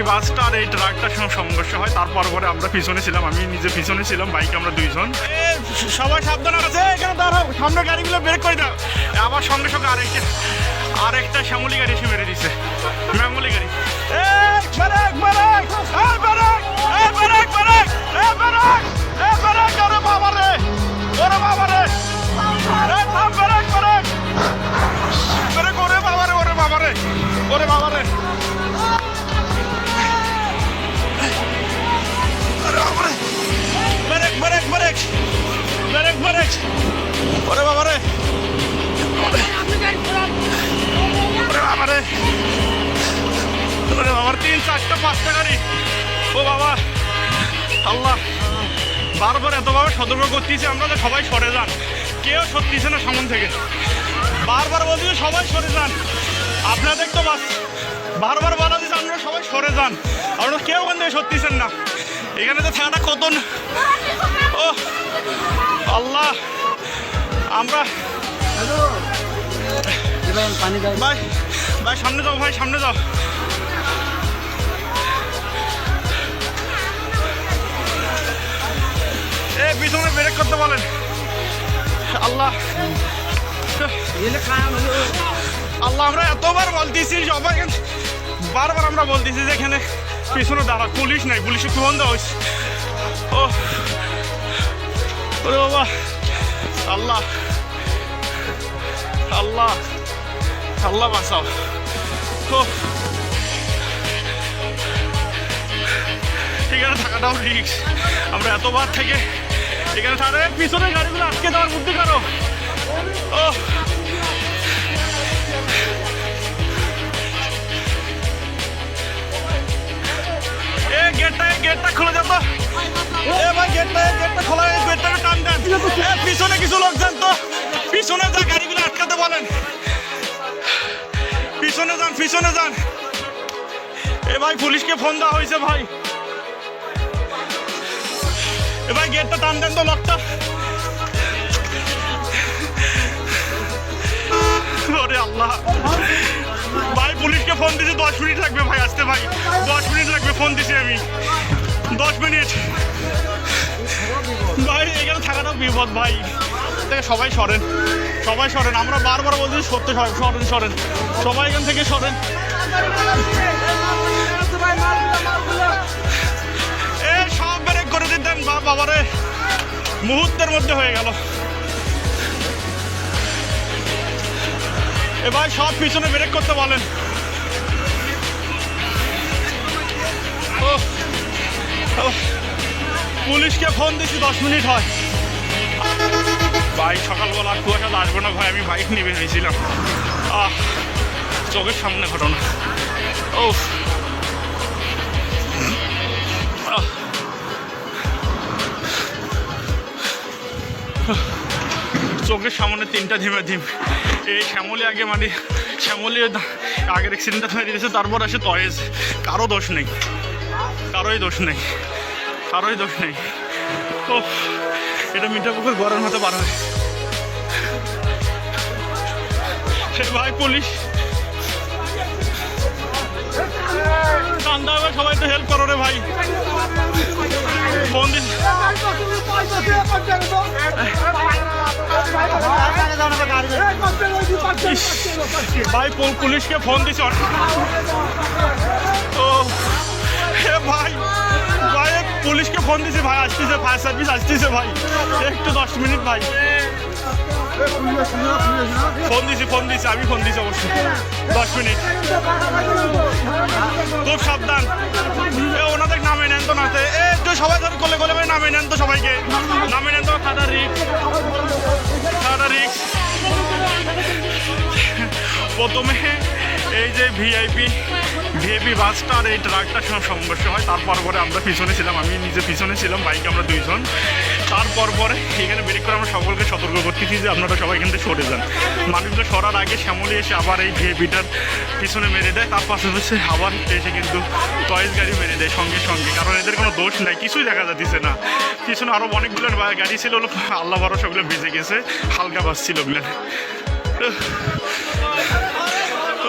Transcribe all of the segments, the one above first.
বাসটার এই ট্রাকটার সঙ্গে সংঘর্ষ হয়, তারপর পরে আমরা পিছনে ছিলাম, আমি নিজে পিছনে ছিলাম, বাইকে আমরা দুইজন। সবাই সাবধান আছে, এখানে দাঁড়াও, সামনে গাড়িগুলো ব্রেক করে দাও। আবার সঙ্গে সঙ্গে আরেকটা শ্যামলি গাড়ি এসে মেরে দিছে, ম্যামলি গাড়ি। তিন চারটা পাঁচটা গাড়ি, ও বাবা আল্লাহ, বারবার এতভাবে সতর্ক করতেছি আমরা যে সবাই সরে যান, কেউ সরতেছে না সামন থেকে, বারবার বলছি সবাই সরে যান। আপনাদের তো বারবার বলা দিচ্ছে আপনারা সবাই সরে যান, আপনারা কেউ ওখান থেকে সরতেছেন না, এখানে তো থাকাটা কত। ও আল্লাহ, আমরা ভাই ভাই সামনে যাও, ভাই সামনে যাও। এ পিছনে ব্রেক করতে বলেন। আল্লাহ আল্লাহ, আমরা এতবার বলতেছি সবাই, বারবার আমরা বলতেছি যে এখানে পিছনে দাঁড়া, পুলিশ নাই, পুলিশ একটু বন্ধ হয়েছে। ও ওরে বাবা, আল্লাহ আল্লাহ আল্লাহ বাঁচাও। তো এখানে থাকাটাও রিস্ক, আমরা এতবার থেকে এখানে থাকে, পিছনে গাড়িগুলো আটকে দেওয়ার বুদ্ধি করো। ও গেটটা খুলে যাবো, এ ভাই গেটটা খোলা, গেটটাকে টান দেন। পিছনে কিছু লোক যান তো, পিছনে যা গাড়িগুলো আটকাতে বলেন, পিছনে যান, পিছনে যান। এ ভাই পুলিশকে ফোন দেওয়া হয়েছে ভাই, এ ভাই গেটটা টান দেন তো, লকটা। ওরে আল্লাহ ভাই, পুলিশকে ফোন দিয়েছি, 10 মিনিট লাগবে ভাই আসতে, ভাই 10 মিনিট লাগবে, ফোন দিছি আমি, 10 মিনিট ভাই। এখানে থাকাটাও বিপদ ভাই, থেকে সবাই সরেন, সবাই সরেন, আমরা বারবার বলছি সত্যি, সরেন সরেন, সবাই এখান থেকে সরেন। এ সব ব্রেক করে দিতেন বাবারে, মুহূর্তের মধ্যে হয়ে গেল। এ ভাই সব পিছনে ব্রেক করতে বলেন। পুলিশকে ফোন দিচ্ছি, 10 মিনিট হয়। বাইক সকালবেলা কুয়াশা আসবো না ভাই, আমি বাইক নিয়ে বেরিয়েছিলাম, চোখের সামনে ঘটনা। ও চোখের সামনে 3টা ধিম, এই শ্যামলি আগে, মানে শ্যামলি আগের অ্যাক্সিডেন্টটা মেরে দিয়েছে, তারপর আসে তয়েজ। কারো দোষ নেই, কারোই দোষ নেই, কারোই দোষ নেই। ও এটা মিঠাপুকুর ঘরের মতো বার হয়। ভাই পুলিশ কান্দা হবে, সবাই তো হেল্প করো রে ভাই, ফোন দিস ভাই, পুলিশকে ফোন দিস। ও ভাই ভাই পুলিশকে ফোন দিছি ভাই, আসতেছে, ফায়ার সার্ভিস আসতেছে ভাই, একটু 10 মিনিট ভাই। ফোন দিছি আমি, ফোন দিছি অবশ্যই, 10 মিনিট। খুব সাবধান, ওনাদের নামে নেন তো, নাতে একটু সবাই ধর কোলে কোলে নামে নেন তো, সবাইকে নামে নেন তো, খাটা রিক্স। প্রথমে এই যে ভিআইপি বাসটার এই ট্রাকটার সঙ্গে সংঘর্ষ হয়, তারপর পরে আমরা পিছনে ছিলাম, আমি নিজে পিছনে ছিলাম, বাইকে আমরা দুইজন। তারপর পরে এখানে ব্রেক করে আমরা সকলকে সতর্ক করতেছি যে আপনারা সবাই এখান থেকে সরে যান। মানুষগুলো সরার আগে শ্যামলি এসে আবার এই ভিআইপিটার পিছনে মেরে দেয়, তার পাশাপাশি আবার এসে কিন্তু টয়েস গাড়ি মেরে দেয় সঙ্গে সঙ্গে, কারণ এদের কোনো দোষ নাই, কিছুই দেখা যাচ্ছে না। পিছনে আরও অনেকগুলো গাড়ি ছিল, আল্লাহ ভরসা ওগুলো বেঁচে গেছে, হালকা বাস ছিল ওগুলো। ও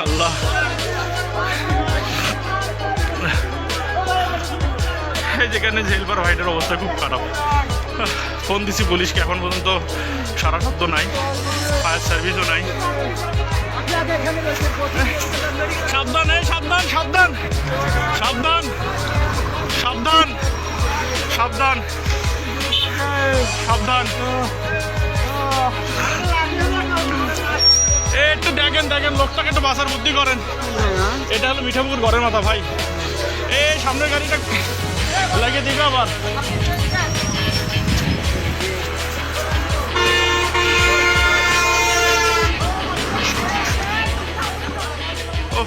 আল্লাহ, এই যেখানে হেল্পার ভাইটার অবস্থা খুব খারাপ। ফোন দিছি পুলিশকে, এখন পর্যন্ত সারা শব্দ নাই, ফায়ার সার্ভিসও নাই। সাবধান, এই সাবধান, সাবধান, সাবধান, সাবধান, সাবধান, সাবধান। একটু দেখেন, দেখেন লোকটাকে একটু বাসার বুদ্ধি করেন। এটা হলো মিঠাপুকুর ঘরের মাথা ভাই। এই সামনের গাড়িটা লাগিয়ে দিবে আবার। ও